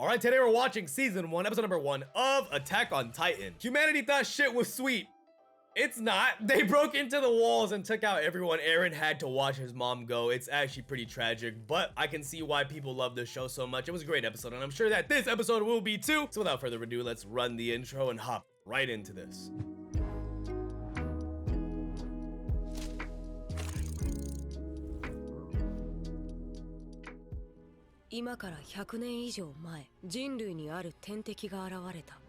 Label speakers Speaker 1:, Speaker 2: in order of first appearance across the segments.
Speaker 1: Alright, today we're watching season 1, episode number 1 of Attack on Titan. Humanity thought shit was sweet. It's not. They broke into the walls and took out everyone. Eren had to watch his mom go. It's actually pretty tragic, but I can see why people love this show so much. It was a great episode, and I'm sure that this episode will be too. So without further ado, let's run the intro and hop right into this.
Speaker 2: 今から100年以上前、人類にある天敵が現れた。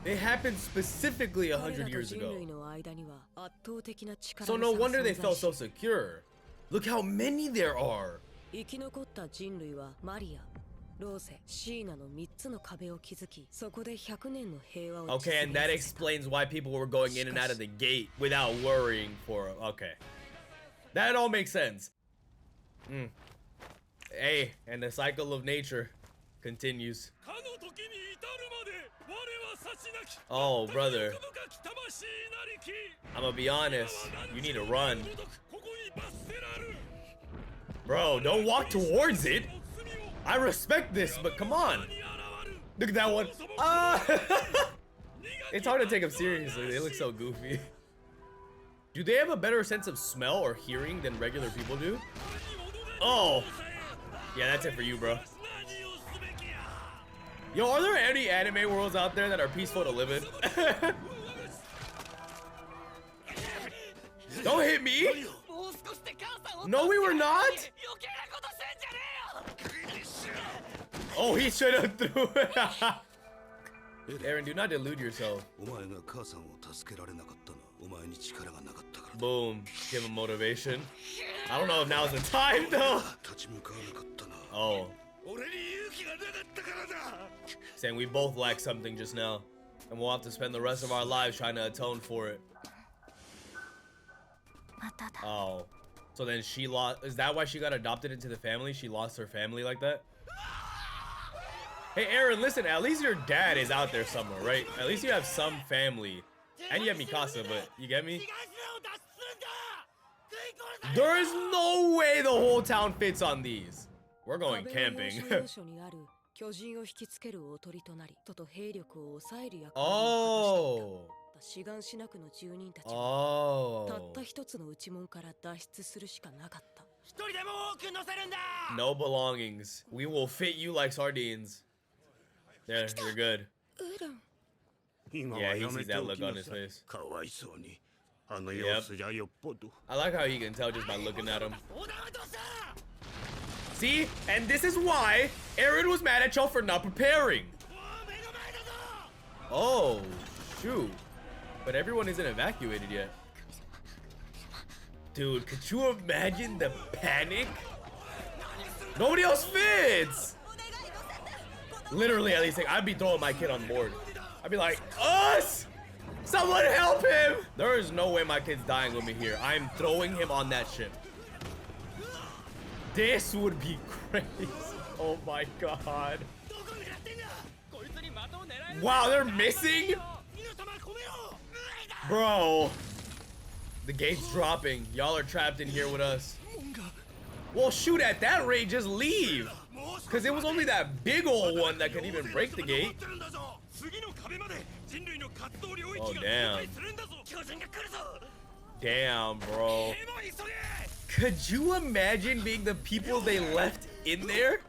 Speaker 1: It happened specifically 100 years ago.
Speaker 2: 人類の間には圧倒的な力
Speaker 1: So no wonder they felt so secure. Look how many there are.
Speaker 2: 生き残った人類はマリア、ローセ、シーナの3つの壁を築き、そこで100年の平和を実現させた。
Speaker 1: Okay, and that explains why people were going in and out of the gate without worrying for. Okay, that all makes sense. Hey, and the cycle of nature continues. Oh, brother. I'm gonna be honest. You need to run. Bro, don't walk towards it. I respect this, but come on. Look at that one. It's hard to take them seriously. They look so goofy. Do they have a better sense of smell or hearing than regular people do? Oh. Yeah, that's it for you, bro. Yo, are there any anime worlds out there that are peaceful to live in? Don't hit me! No, we were not! Oh, he should have threw it. Eren, do not delude yourself. Boom. Give him motivation. I don't know if now's the time, though. Oh. Saying we both lack something just now. And we'll have to spend the rest of our lives trying to atone for it. Oh. So then she lost. Is that why she got adopted into the family? She lost her family like that? Hey, Eren, listen. At least your dad is out there somewhere, right? At least you have some family. And you have Mikasa, but you get me? There is no way the whole town fits on these. We're going camping. Oh. No belongings. We will fit you like sardines. There, you're good. Yeah, he sees that look on his face. Yep. I like how he can tell just by looking at him. See? And this is why Eren was mad at y'all for not preparing. Oh, shoot. But everyone isn't evacuated yet. Dude, could you imagine the panic? Nobody else fits! Literally, at least, like, I'd be throwing my kid on board. I'd be like, us! Someone help him! There is no way my kid's dying with me here. I'm throwing him on that ship. This would be crazy. Oh my god. Wow, they're missing? Bro. The gate's dropping. Y'all are trapped in here with us. Well, shoot, at that rate, just leave. Because it was only that big old one that could even break the gate. Oh, damn. Damn, bro. Could you imagine being the people they left in there?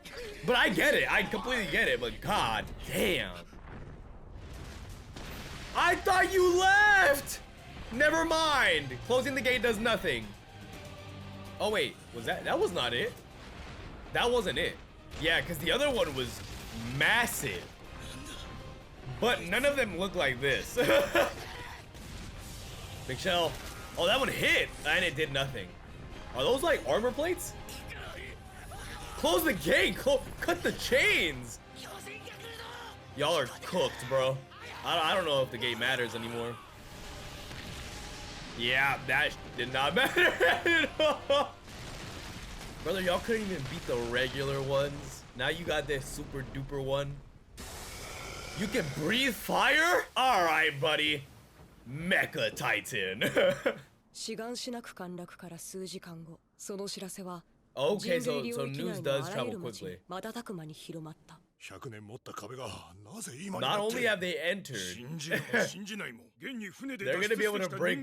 Speaker 1: But I get it. I completely get it. But god damn. I thought you left. Never mind. Closing the gate does nothing. Oh, wait. Was that was not it. That wasn't it. Yeah, because the other one was massive. But none of them look like this. Big shell. Oh, that one hit. And it did nothing. Are those like armor plates? Close the gate. Cut the chains. Y'all are cooked, bro. I don't know if the gate matters anymore. Yeah, that did not matter at all. Brother, y'all couldn't even beat the regular ones. Now you got this super duper one. You can breathe fire? All right, buddy. Mecha Titan. Okay, so news does travel quickly. Not only have they entered, they're gonna be able to break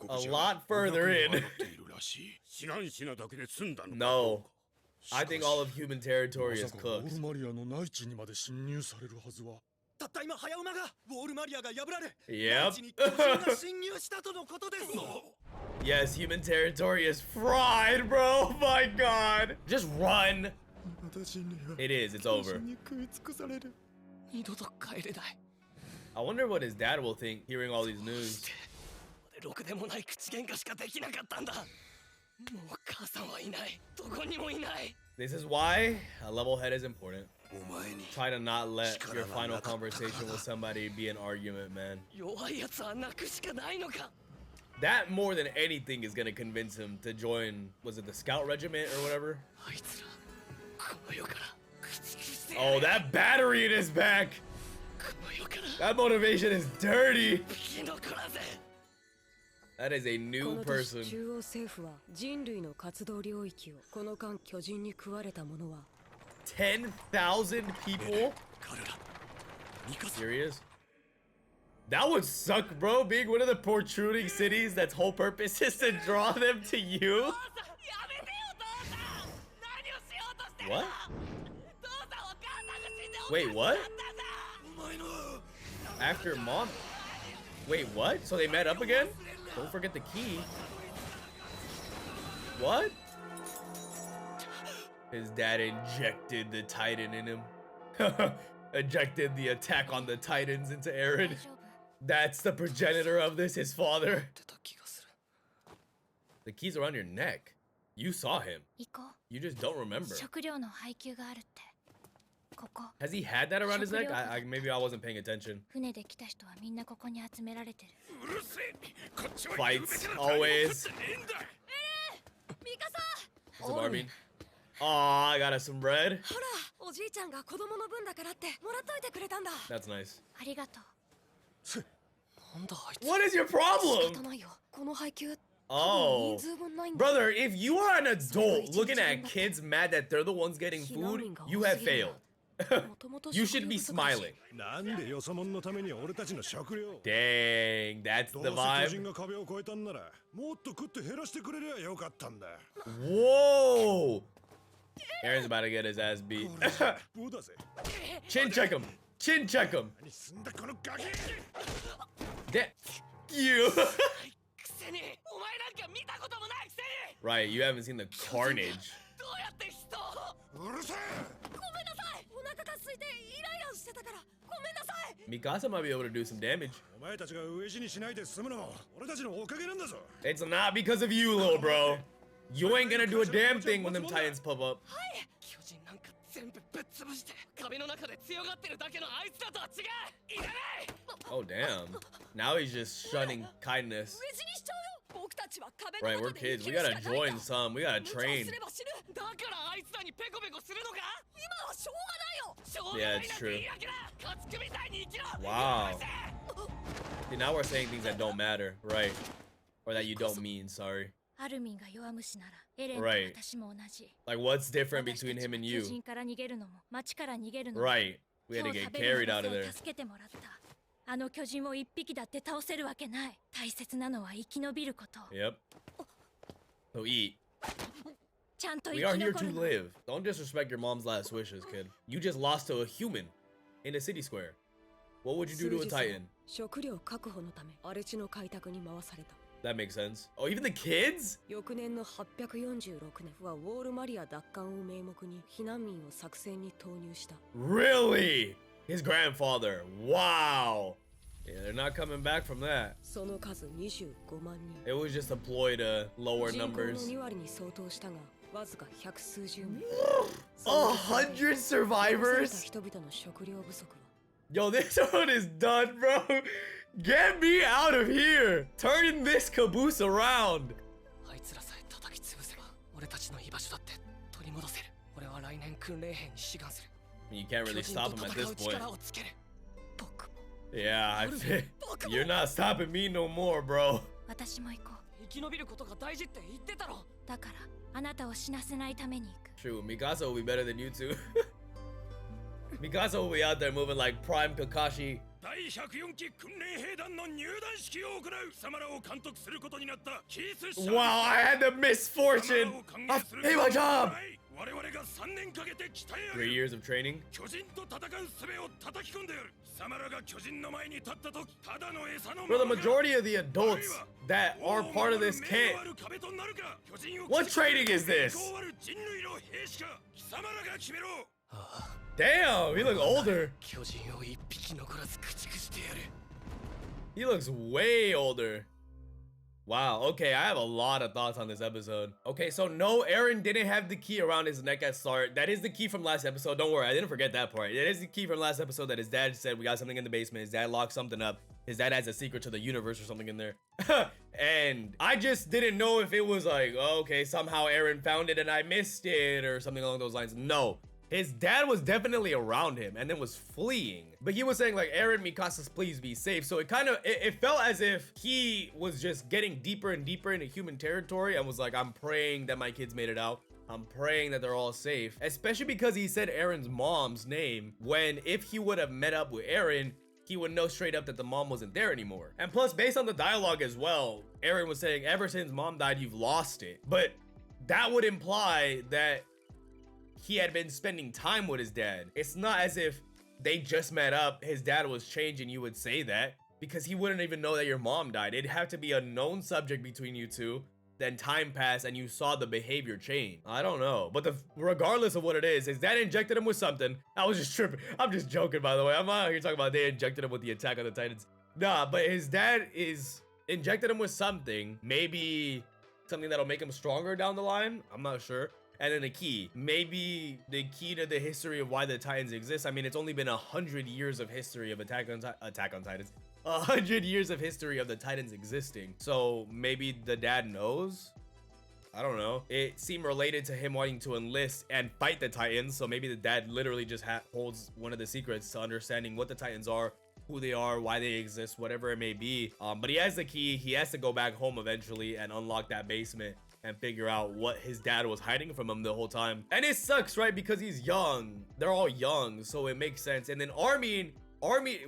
Speaker 1: a lot further in. No. I think all of human territory is cooked. Yep. Yes, human territory is fried, bro. Oh my god. Just run. It is. It's over. I wonder what his dad will think hearing all these news. This is why a level head is important. Try to not let your final conversation with somebody be an argument, man. That more than anything is gonna convince him to join, was it the scout regiment or whatever? Oh, that battery in his back! That motivation is dirty! That is a new person. 10,000 people? Serious? That would suck, bro. Being one of the protruding cities that's whole purpose is to draw them to you. What? Wait, what? After mom? Wait, what? So they met up again? Don't forget the key. What? His dad injected the Titan in him. Ejected the attack on the Titans into Eren. That's the progenitor of this, his father. The key's around your neck. You saw him. You just don't remember. Has he had that around his neck? Maybe I wasn't paying attention. Fights, always. What's up, Armin? Aw, I got us some bread. That's nice. What is your problem? Oh, brother, if you are an adult looking at kids mad that they're the ones getting food, you have failed. You should be smiling. Dang, that's the vibe. Whoa! Eren's about to get his ass beat. Chin check him. Chin check him. You. Right, you haven't seen the carnage. Mikasa might be able to do some damage. It's not because of you, little bro. You ain't gonna do a damn thing when them Titans pop up. Oh damn. Now he's just shunning kindness. Right, we're kids. We gotta join some. We gotta train. Yeah, it's true. Wow. See, now we're saying things that don't matter, right? Or that you don't mean, sorry. Right. Like, what's different between him and you? Right. We had to get carried out of there. Yep. So eat. We are here to live. Don't disrespect your mom's last wishes, kid. You just lost to a human in a city square. What would you do to a Titan? That makes sense. Oh, even the kids? Really? His grandfather. Wow. Yeah, they're not coming back from that. It was just a ploy to lower numbers. 100 survivors? Yo, this one is done, bro. Get me out of here. Turn this caboose around. You can't really stop him at this point. Yeah, you're not stopping me no more, bro. True, Mikasa will be better than you two. Mikasa will be out there moving like prime Kakashi.
Speaker 3: 第104期訓練兵団の入団式を行う貴様らを監督することになったキース・シャープ
Speaker 1: Wow, I had the misfortune of hey, my job.
Speaker 3: 我々が3年かけて鍛え上
Speaker 1: 3
Speaker 3: げ
Speaker 1: years of training.
Speaker 3: 巨人と戦う術を叩き込んでやる貴様らが巨人の前に立った時ただの餌の
Speaker 1: For the majority of the adults that are part of this camp, what training is this? Damn, he looks older. He looks way older. Wow, okay, I have a lot of thoughts on this episode. Okay, so no, Eren didn't have the key around his neck at start. That is the key from last episode. Don't worry, I didn't forget that part. It is the key from last episode that his dad said we got something in the basement. His dad locked something up. His dad has a secret to the universe or something in there. And I just didn't know if it was like, oh, okay, somehow Eren found it and I missed it or something along those lines. No. His dad was definitely around him and then was fleeing. But he was saying like, Eren, Mikasa's, please be safe. So it kind of, it felt as if he was just getting deeper and deeper into human territory and was like, I'm praying that my kids made it out. I'm praying that they're all safe. Especially because he said Eren's mom's name when if he would have met up with Eren, he would know straight up that the mom wasn't there anymore. And plus, based on the dialogue as well, Eren was saying, ever since mom died, you've lost it. But that would imply that he had been spending time with his dad. It's not as if they just met up, his dad was changing, you would say that, because he wouldn't even know that your mom died. It'd have to be a known subject between you two, then time passed and you saw the behavior change. I don't know, but regardless of what it is, his dad injected him with something. I was just tripping. I'm just joking, by the way. I'm out here talking about they injected him with the Attack on the Titans. Nah, but his dad is injected him with something, maybe something that'll make him stronger down the line. I'm not sure. And then a key, maybe the key to the history of why the Titans exist. I mean, it's only been 100 years of history of Attack on Titans. 100 years of history of the Titans existing. So maybe the dad knows. I don't know. It seemed related to him wanting to enlist and fight the Titans. So maybe the dad literally just holds one of the secrets to understanding what the Titans are, who they are, why they exist, whatever it may be. But he has the key. He has to go back home eventually and unlock that basement and figure out what his dad was hiding from him the whole time. And it sucks, right? Because he's young. They're all young, so it makes sense. And then Armin,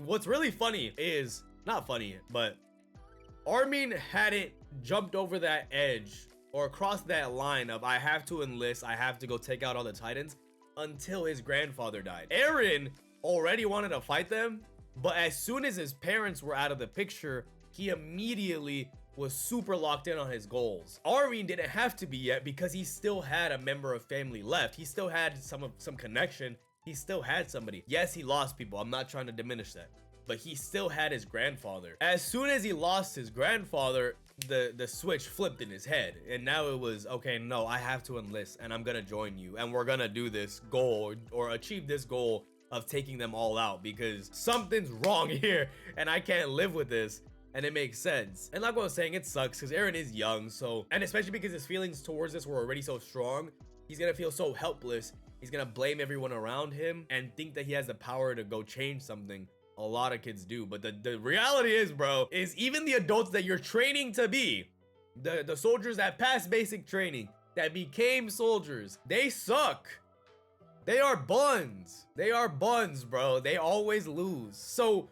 Speaker 1: what's really funny is, not funny, but Armin hadn't jumped over that edge or crossed that line of I have to enlist, I have to go take out all the Titans until his grandfather died. Eren already wanted to fight them, but as soon as his parents were out of the picture, he immediately was super locked in on his goals. Armin didn't have to be yet because he still had a member of family left. He still had some connection. He still had somebody. Yes, he lost people. I'm not trying to diminish that, but he still had his grandfather. As soon as he lost his grandfather, the switch flipped in his head, and now it was, okay, no, I have to enlist and I'm gonna join you and we're gonna do this goal or achieve this goal of taking them all out because something's wrong here and I can't live with this. And it makes sense. And like I was saying, it sucks because Eren is young, so, and especially because his feelings towards this were already so strong, he's gonna feel so helpless. He's gonna blame everyone around him and think that he has the power to go change something. A lot of kids do, but the reality is, bro, is even the adults that you're training to be, the soldiers that passed basic training, that became soldiers, they suck. They are buns. They are buns, bro. They always lose. So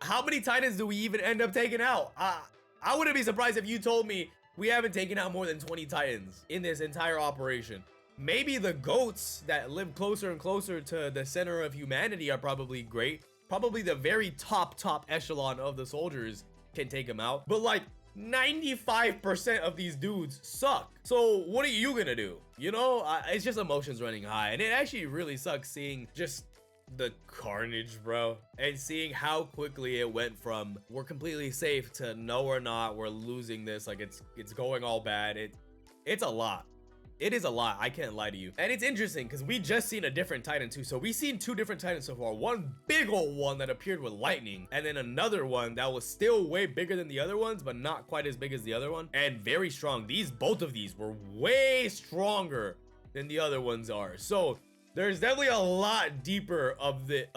Speaker 1: how many Titans do we even end up taking out? I wouldn't be surprised if you told me we haven't taken out more than 20 Titans in this entire operation. Maybe the goats that live closer and closer to the center of humanity are probably great. Probably the very top echelon of the soldiers can take them out. But like 95% of these dudes suck. So what are you gonna do? You know, it's just emotions running high. And it actually really sucks seeing just the carnage, bro, and seeing how quickly it went from we're completely safe to no, we're not, we're losing this, like it's going all bad. It's a lot. It is a lot, I can't lie to you. And it's interesting because we just seen a different Titan too. So we've seen two different Titans so far. One big old one that appeared with lightning, and then another one that was still way bigger than the other ones, but not quite as big as the other one, and very strong. Both of these were way stronger than the other ones are. So there's definitely a lot deeper of it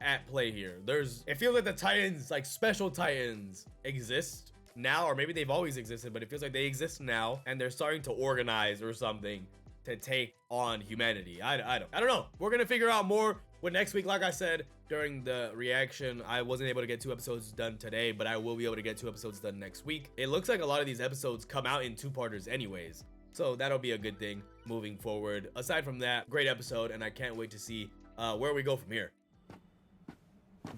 Speaker 1: at play here. It feels like the Titans, like special Titans, exist now, or maybe they've always existed, but it feels like they exist now and they're starting to organize or something to take on humanity. I don't know. We're gonna figure out more with next week. Like I said during the reaction, I wasn't able to get 2 episodes done today, but I will be able to get 2 episodes done next week. It looks like a lot of these episodes come out in 2-parters anyways, so that'll be a good thing moving forward. Aside from that, great episode, and I can't wait to see where we go from here.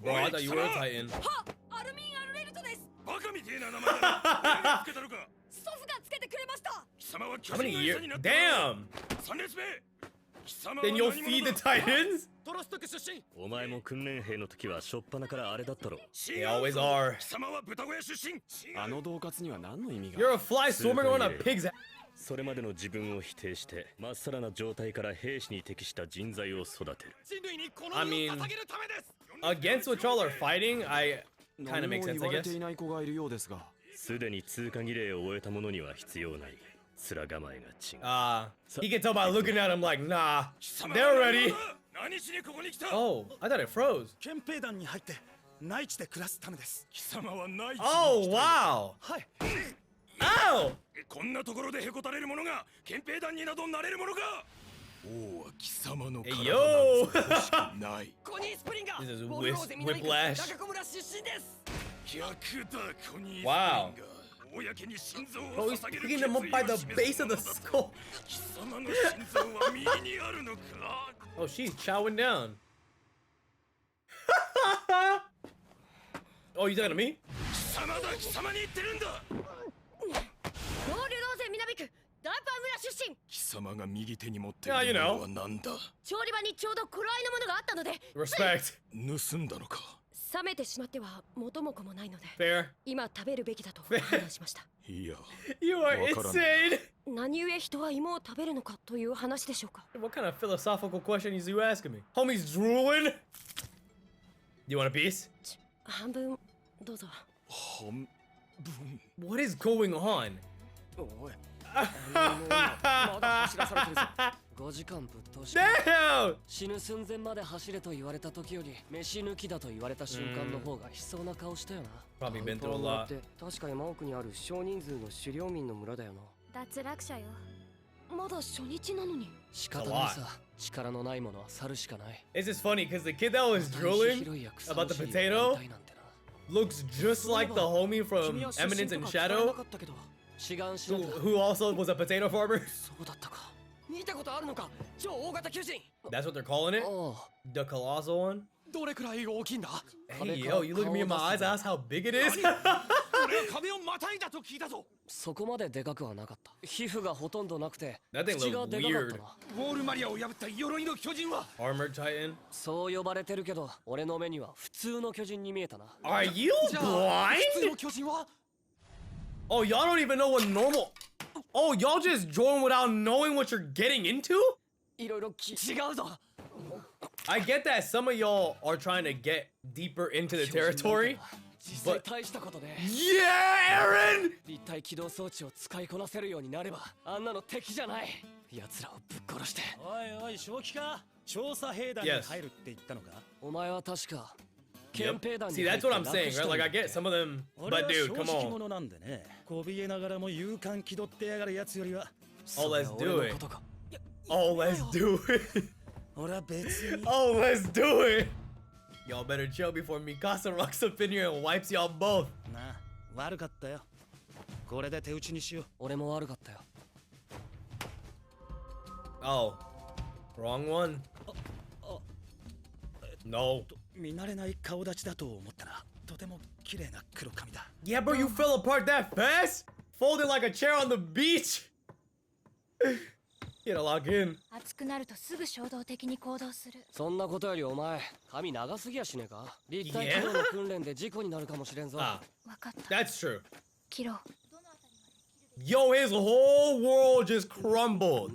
Speaker 1: Bro, I thought you were a Titan. How many years? Damn! Then you'll feed the Titans? They always are. You're a fly swimming on a pig's ass.
Speaker 4: それまでの自分を否定して、まっさらな状態から兵士に適した人材を育てる。
Speaker 1: I mean, against which y'all are fighting, I kind of make sense, I guess.
Speaker 4: すでに通過儀礼を終えた者には必要ない。面構えが違う。
Speaker 1: He can tell by looking at him like, nah, they're ready. Oh, I thought it froze.
Speaker 3: 憲兵団に入って内地で暮らすためです。貴様は内地に。
Speaker 1: Oh, wow.
Speaker 3: はい。
Speaker 1: Oh!
Speaker 3: こんなところでへこたれる者が憲兵団になどなれる者か。王は貴様の体なんて欲しくない。
Speaker 2: コニースプリンガー。
Speaker 1: This is whiplash.
Speaker 2: 中村出身です。
Speaker 3: 逆だコニースプリン
Speaker 1: Wow.
Speaker 3: ガー。公に心臓
Speaker 1: Oh,
Speaker 3: を
Speaker 1: he's
Speaker 3: 捧げる
Speaker 1: picking them up by the base of the skull.
Speaker 3: 貴様の心臓は右にあるのか。
Speaker 1: Oh, she's chowing down. Oh, you talking to me?
Speaker 3: 貴様だ貴様に言ってるんだ。
Speaker 2: ロールローゼ南区ダンパー村出身。
Speaker 3: 貴様が右手に持ってい
Speaker 1: Yeah, you
Speaker 3: るも
Speaker 1: know.
Speaker 3: のは何だ。
Speaker 2: 調理場にちょうど頃合いのものがあったので
Speaker 1: Respect.
Speaker 3: 盗んだのか。
Speaker 2: 冷めてしまっては元も子もないので
Speaker 1: Fair.
Speaker 2: 今食べるべきだと判断しました。
Speaker 3: いや。
Speaker 1: You are insane.
Speaker 2: 何故人は芋を食べるのかという話でしょうか。
Speaker 1: What kind of philosophical question is you asking me? Homie's drooling. You want a piece?
Speaker 2: 半分どうぞ。
Speaker 3: 半分。
Speaker 1: What is going on?
Speaker 2: おい。まだ走らされてるぞ。5時間ぶっ通し。
Speaker 1: Damn!
Speaker 2: 死ぬ寸前まで走れと言われた時より飯抜きだと言われた瞬間の方が悲壮な顔したよな。
Speaker 1: Probably been through a lot.
Speaker 2: 確か山奥にある少人数の狩猟民の村だよな。
Speaker 5: 脱落者よ。
Speaker 2: まだ初日なのに。仕方ないさ。力のないものは去るしかない。
Speaker 1: It's just funny because the kid that was drooling about the potato looks just like the homie from Eminence and Shadow, who also was a potato farmer.
Speaker 2: そうだったか。見たことあるのか。超大型巨人。
Speaker 1: That's what they're calling it? The colossal one?
Speaker 3: どれくらい大きいんだ。
Speaker 1: Hey, yo, you look at me in my eyes, ask how big it is?
Speaker 3: 俺は壁をまたいだと聞いたぞ。
Speaker 2: そこまででかくはなかった。皮膚がほとんどなくて、
Speaker 1: That thing
Speaker 2: 口が
Speaker 1: looked
Speaker 2: でかかったな。
Speaker 3: ウォールマリアを破った鎧の巨人は。
Speaker 1: Armored Titan?
Speaker 2: そう呼ばれてるけど、俺の目には普通の巨人に見えたな。
Speaker 1: Are you
Speaker 3: 普通
Speaker 1: blind?
Speaker 3: の巨人は。
Speaker 1: Oh, y'all don't even know what normal. Oh, y'all just join without knowing what you're getting into?
Speaker 2: いろいろ違うぞ。
Speaker 1: I get that some of y'all are trying to get deeper into the territory.
Speaker 2: 実際大したことで。
Speaker 1: Yeah, Aaron!
Speaker 2: 立体起動装置を使いこなせるようになれば、あんなの敵じゃない。奴らをぶっ殺して。
Speaker 6: おいおい正気か。調査兵団に入るって言ったのか。
Speaker 2: お前は確か
Speaker 1: Yep.
Speaker 2: 憲兵団に
Speaker 1: See,
Speaker 2: 入っ
Speaker 1: that's
Speaker 2: て
Speaker 1: what I'm
Speaker 2: 楽
Speaker 1: saying,
Speaker 2: し
Speaker 1: right?
Speaker 2: と
Speaker 1: Like,
Speaker 2: る
Speaker 1: I get some of them,
Speaker 6: 俺
Speaker 1: but
Speaker 6: は
Speaker 1: dude,
Speaker 6: 正
Speaker 1: come
Speaker 6: 直
Speaker 1: on.
Speaker 6: 者なんでね。怯えながらも勇敢気取ってやがるやつよりは。
Speaker 1: Oh, let's
Speaker 2: それは
Speaker 1: do
Speaker 2: 俺
Speaker 1: it.
Speaker 2: のことか。
Speaker 1: Oh, let's do it.
Speaker 6: 俺は別に。
Speaker 1: Oh, let's do it. Y'all better chill before Mikasa rocks up in here and wipes y'all both.
Speaker 6: なあ、悪かったよ。これで手打ちにしよう。
Speaker 2: 俺も悪かったよ。
Speaker 1: Oh, wrong one. No.
Speaker 6: 見慣れない顔立ちだと思ったな。とても綺麗な黒髪だ。
Speaker 1: Yeah, bro, you fell apart that fast? Folded like a chair on the beach? You gotta lock in.
Speaker 5: 熱くなるとすぐ衝動的に行動する。
Speaker 2: そんなことよりお前、髪長すぎやしねえか。立体起動の訓練で事故になるかもしれんぞ。
Speaker 1: Ah,
Speaker 5: わかった。
Speaker 1: that's true.
Speaker 5: 切ろう。
Speaker 1: Yo, his whole world just crumbled.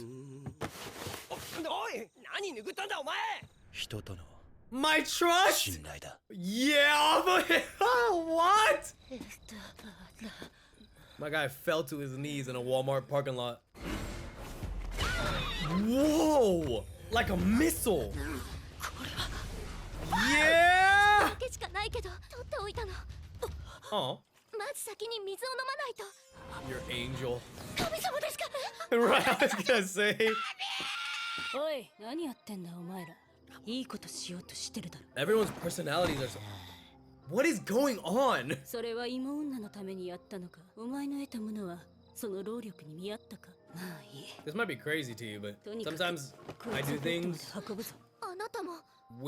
Speaker 2: おい、何拭ったんだお前。
Speaker 6: 人との
Speaker 1: My trust?
Speaker 6: 信頼だ。
Speaker 1: Yeah, but what? My guy fell to his knees in a Walmart parking lot. Whoa! Like a missile. Yeah!
Speaker 5: だけしかないけど取っておいたの。
Speaker 1: Oh.
Speaker 5: まず先に水を飲まないと。
Speaker 1: Your angel.
Speaker 5: 神様ですか？
Speaker 1: Right, I was gonna say.
Speaker 2: おい、何やってんだお前ら。いいことしようとしてるだろ。
Speaker 1: Everyone's personalities are so... What is going on?
Speaker 2: それは芋女のためにやったのか。お前の得たものはその労力に見合ったか。まあいい。
Speaker 1: This might be crazy to you, but
Speaker 2: とにかく
Speaker 1: sometimes
Speaker 2: こ
Speaker 1: I
Speaker 2: いつ
Speaker 1: do
Speaker 2: をベッドま
Speaker 1: things
Speaker 2: で運ぶぞ。
Speaker 5: あなたも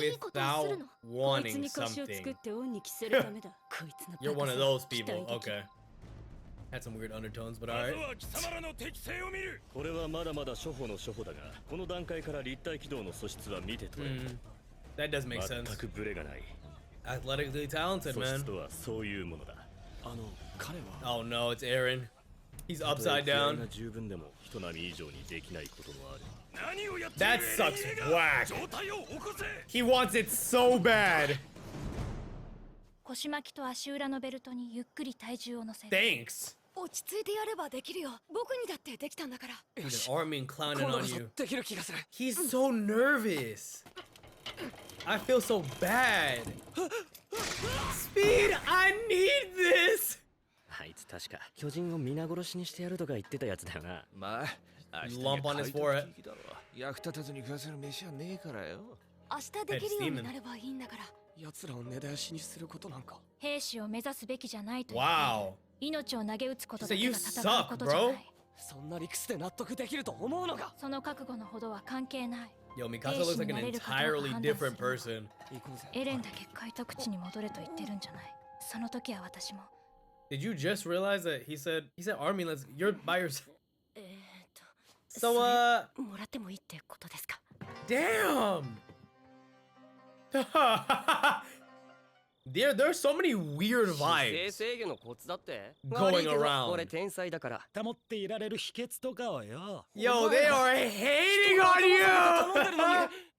Speaker 5: いいことをす
Speaker 1: without
Speaker 5: るの？
Speaker 2: こいつ
Speaker 1: wanting
Speaker 2: に腰を作
Speaker 1: something.
Speaker 2: って恩に着せるためだ。こいつの
Speaker 1: You're
Speaker 2: バ
Speaker 1: one
Speaker 2: カ
Speaker 1: of
Speaker 2: さ
Speaker 1: those
Speaker 2: 期待
Speaker 1: people.
Speaker 2: できる。
Speaker 1: Okay. Had some weird undertones, but
Speaker 3: まず
Speaker 1: alright.
Speaker 3: は貴様らの適性を見る。
Speaker 4: これはまだまだ初歩の初歩だが、この段階から立体軌道の素質は見て取れる。
Speaker 1: That does make sense.
Speaker 4: 全くブレがない。
Speaker 1: Athletically talented,
Speaker 4: 素
Speaker 1: man.
Speaker 4: 質とはそういうものだ。
Speaker 6: 彼は
Speaker 1: Oh no, it's Aaron. He's
Speaker 4: たとえ
Speaker 1: upside
Speaker 4: 気合
Speaker 1: down.
Speaker 4: が十分でも人並み以上にできないこともある。
Speaker 3: 何をやっている
Speaker 1: That sucks
Speaker 3: エレンが
Speaker 1: whack.
Speaker 3: 状態を起こせ。
Speaker 1: He wants it so bad.
Speaker 5: 腰巻きと足裏のベルトにゆっくり体重を乗せる。
Speaker 1: Thanks.
Speaker 2: 落ち着いてやればできるよ。僕にだってできたんだから。
Speaker 1: He's an army and clowning
Speaker 6: 今度
Speaker 1: on
Speaker 6: こそ
Speaker 1: you.
Speaker 6: できる気がする。
Speaker 1: He's so nervous. I feel so bad. Speed, I need this.
Speaker 4: あいつ確か巨人を皆殺しにしてやるとか言ってたやつだよな。
Speaker 7: まあ、明日に
Speaker 1: Lump
Speaker 7: は
Speaker 1: on his
Speaker 7: 買い
Speaker 1: forehead.
Speaker 7: 時だろ。役立たずに食わせる飯はねえからよ。
Speaker 2: 明日できるようになればいいんだから。
Speaker 6: 奴らを根絶やしにすることなんか。
Speaker 5: 兵士を目指すべきじゃないという。
Speaker 1: Wow.
Speaker 5: 命を投げ打つことだ
Speaker 1: So
Speaker 5: け
Speaker 1: you
Speaker 5: が戦うことじゃ
Speaker 1: suck,
Speaker 5: な
Speaker 1: bro.
Speaker 5: い。
Speaker 6: そんな理屈で納得できると思うのか。
Speaker 5: その覚悟のほどは関係ない。
Speaker 1: Yo, Mikasa looks like an entirely different person.
Speaker 6: 行こうぜ。
Speaker 5: エレンだけ開拓地に戻れと言ってるんじゃない。その時は私も。
Speaker 1: Did you just realize that he said army, let's you're by yourself.
Speaker 2: そ
Speaker 1: So
Speaker 2: れもらってもいいってことですか。
Speaker 1: damn. There's so many weird
Speaker 8: 姿勢
Speaker 1: vibes
Speaker 8: 制御のコツだって
Speaker 1: going
Speaker 8: 悪いけど
Speaker 1: around.
Speaker 8: 俺天才だから
Speaker 6: 保っていられる秘訣とかをよ。
Speaker 1: Yo, they are hating on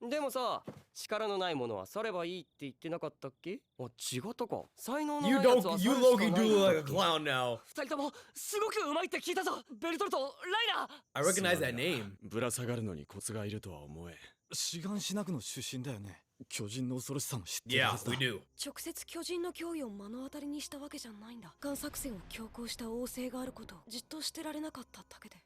Speaker 1: you.
Speaker 8: でもさ力のないものは去ればいいって言ってなかったっけ？あ、違ったか。才能の
Speaker 1: You
Speaker 8: ないやつは
Speaker 1: don't
Speaker 8: 去
Speaker 1: you
Speaker 8: るしか
Speaker 1: Loki
Speaker 8: ない
Speaker 1: do
Speaker 8: んだ
Speaker 1: like a
Speaker 8: っけ？
Speaker 1: clown now.
Speaker 6: 二人ともすごくうまいって聞いたぞ。ベルトルト、ライナー。
Speaker 1: I recognize that name.
Speaker 3: ぶら下がるのにコツがいるとは思え。
Speaker 6: 志願しなくの出身だよね。巨人の恐ろしさも知ってる
Speaker 1: Yeah,
Speaker 6: はずだ。
Speaker 1: we do.
Speaker 2: 直接巨人の脅威を目の当たりにしたわけじゃないんだ。ガン作戦を強行した王政があることをじっとしてられなかっただけで。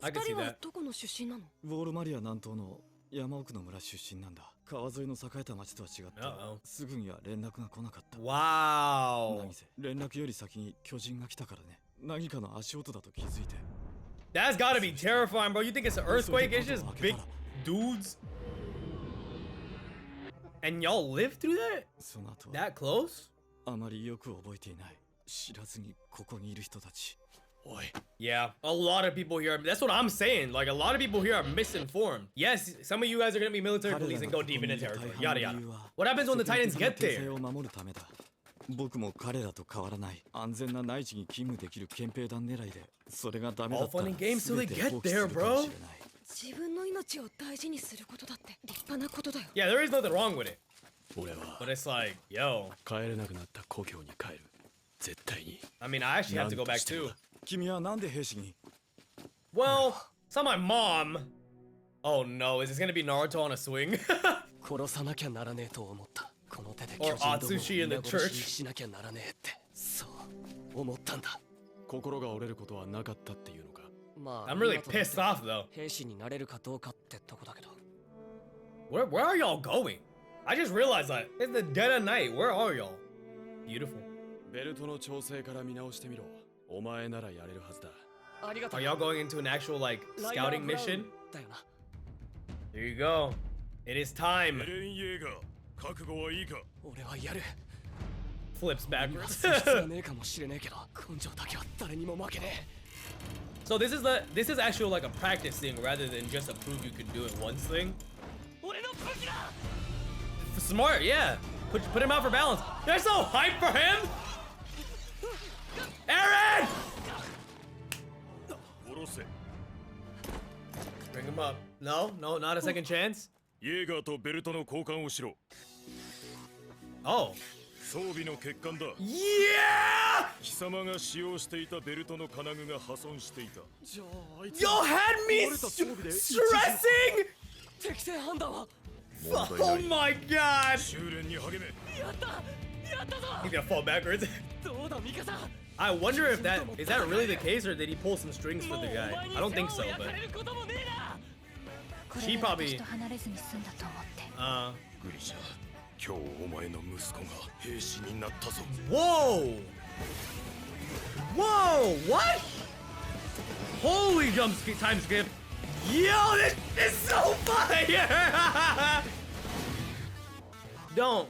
Speaker 1: I can
Speaker 2: 二
Speaker 1: see
Speaker 2: 人は
Speaker 1: that.
Speaker 2: どこの出身なの？
Speaker 6: ウォールマリア南東の山奥の村出身なんだ。川沿いの栄えた町とは違って
Speaker 1: Uh-oh.
Speaker 6: すぐには連絡が来なかった。
Speaker 1: Wow.
Speaker 6: 何せ連絡より先に巨人が来たからね。何かの足音だと気づいて。
Speaker 1: That's gotta be terrifying, bro. You think it's an earthquake? It's just big dudes. And y'all lived through that?
Speaker 6: その後は
Speaker 1: That close?
Speaker 6: あまりよく覚えていない。知らずにここにいる人たち。
Speaker 3: おい、
Speaker 1: Yeah, a lot of people here. That's what I'm saying. Like, a lot of people here are misinformed. Yes, some of you guys are gonna be military police and go deep into territory. Yada yada. What happens when the Titans get
Speaker 6: 世界的
Speaker 1: there?
Speaker 6: な帝政を守るためだ。僕も彼らと変わらない安全な内地に勤務できる憲兵団狙いで、それがダメだった
Speaker 1: All fun
Speaker 6: ら
Speaker 1: and games till they
Speaker 6: 全て
Speaker 1: get
Speaker 6: 放棄す
Speaker 1: there,
Speaker 6: るかも
Speaker 1: bro.
Speaker 6: しれない。
Speaker 2: 自分の命を大事にすることだって立派なことだよ。
Speaker 1: Yeah, there is nothing wrong with it.
Speaker 3: 俺は
Speaker 1: But it's like, yo,
Speaker 3: 帰れなくなった故郷に帰る。絶対に。
Speaker 1: I mean, I actually have to go back too.
Speaker 6: 君はなんで兵士に？
Speaker 1: Well, it's not my mom. Oh no, is this gonna be Naruto on a swing?
Speaker 6: 殺さなきゃならねえと思った。この手で
Speaker 1: Or
Speaker 6: 巨人どもを
Speaker 1: Atsushi in the
Speaker 6: 皆殺し
Speaker 1: church.
Speaker 6: にしなきゃならねえって。そう思ったんだ。
Speaker 3: 心が折れることはなかったっていうのか。
Speaker 8: まあ
Speaker 1: I'm really
Speaker 8: 今となって
Speaker 1: pissed off though.
Speaker 8: 兵士になれるかどうかってとこだけど。
Speaker 1: Where are y'all going? I just realized that. It's the dead of night. Where are y'all? Beautiful.
Speaker 3: ベルトの調整から見直してみろ。お前ならやれるはずだ。
Speaker 8: ありがとう。
Speaker 1: Are y'all going into an actual like
Speaker 8: ライナー
Speaker 1: scouting
Speaker 8: ブラウン
Speaker 1: mission?
Speaker 8: だよな。
Speaker 1: There you go. It is time.
Speaker 3: エレン・イェーガー、覚悟はいいか？
Speaker 6: 俺はやる。
Speaker 1: Flips
Speaker 6: 今
Speaker 1: backwards.
Speaker 6: する必要はねえかもしれねえけど、根性だけは誰にも負けねえ。
Speaker 1: So this is actual like a practice thing rather than just a prove you can do it once thing.
Speaker 6: 俺の武器だ。
Speaker 1: Smart, yeah. Put him out for balance. They're so hyped for him. Aaron!
Speaker 3: 殺せ。
Speaker 1: Bring him up. No, not a second chance.
Speaker 3: イェーガーとベルトの交換をしろ。
Speaker 1: Oh.
Speaker 3: 装備の欠陥だ。
Speaker 1: Yeah!
Speaker 3: 貴様が使用していたベルトの金具が破損していた。
Speaker 6: じゃああいつ
Speaker 1: Y'all had me
Speaker 6: 俺たち装備で
Speaker 1: stressing!
Speaker 6: 適正判断は
Speaker 1: Oh my god!
Speaker 3: 修練に励め。
Speaker 6: やったやったぞ。
Speaker 1: He's gonna fall backwards.
Speaker 6: どうだミカさん。
Speaker 1: I wonder if that is that really the case, or did he pull some strings for the guy? I don't think so, but she probably
Speaker 3: グリシャ、今日お前の息子が兵士になったぞ。
Speaker 1: Whoa! Whoa! What? Holy time skip! Yo, this is so fire! Don't.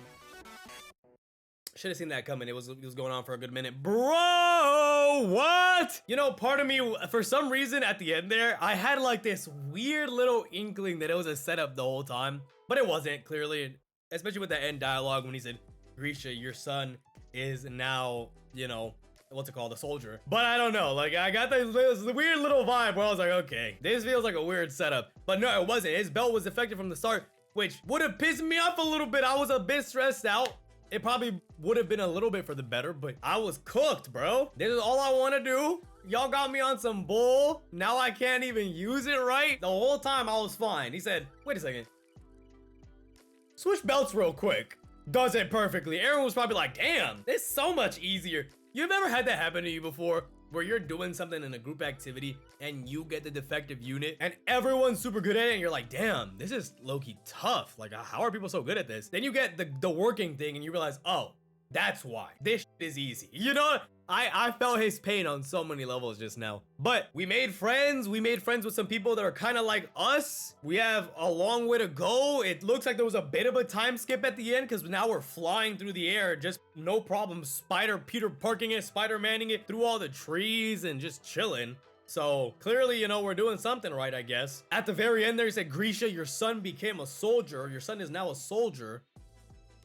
Speaker 1: Should have seen that coming. It was going on for a good minute. Bro, what? You know, part of me, for some reason at the end there, I had like this weird little inkling that it was a setup the whole time. But it wasn't, clearly. Especially with that end dialogue when he said, Grisha, your son is now, you know, what's it called, a soldier. But I don't know, like I got this weird little vibe where I was like, okay, this feels like a weird setup. But no, it wasn't. His belt was effective from the start, which would have pissed me off a little bit. I was a bit stressed out. It probably would have been a little bit for the better, but I was cooked, bro. This is all I want to do. Y'all got me on some bull. Now I can't even use it right. The whole time I was fine. He said, wait a second. Switch belts real quick. Does it perfectly. Aaron was probably like, damn, this is so much easier. You've ever had that happen to you before, where you're doing something in a group activity and you get the defective unit and everyone's super good at it and you're like, damn, this is low-key tough. Like, how are people so good at this? Then you get the working thing and you realize, oh, that's why. This shit is easy. You know, I felt his pain on so many levels just now. But we made friends. We made friends with some people that are kind of like us. We have a long way to go. It looks like there was a bit of a time skip at the end because now we're flying through the air. Just no problem. Peter parking it, Spider-Manning it through all the trees and just chilling. So clearly, you know, we're doing something right, I guess. At the very end there, he said, Grisha, your son became a soldier. Your son is now a soldier.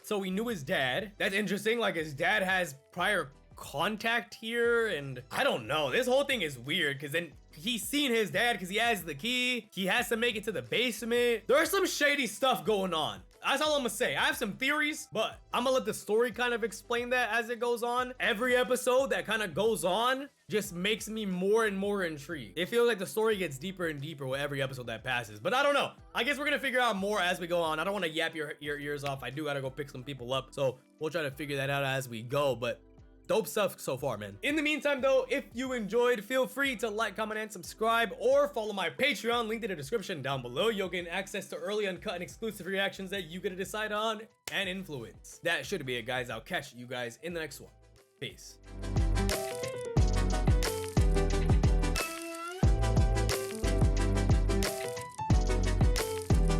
Speaker 1: So we knew his dad. That's interesting. Like, his dad has prior contact here, and I don't know. This whole thing is weird because then he's seen his dad because he has the key. He has to make it to the basement. There's some shady stuff going on. That's all I'm gonna say. I have some theories, but I'm gonna let the story kind of explain that as it goes on. Every episode that kind of goes on just makes me more and more intrigued. It feels like the story gets deeper and deeper with every episode that passes, but I don't know. I guess we're gonna figure out more as we go on. I don't want to yap your ears off. I do gotta go pick some people up, so we'll try to figure that out as we go, but dope stuff so far, man. In the meantime, though, if you enjoyed, feel free to like, comment, and subscribe, or follow my Patreon, linked in the description down below. You'll gain access to early, uncut, and exclusive reactions that you get to decide on and influence. That should be it, guys. I'll catch you guys in the next one. Peace.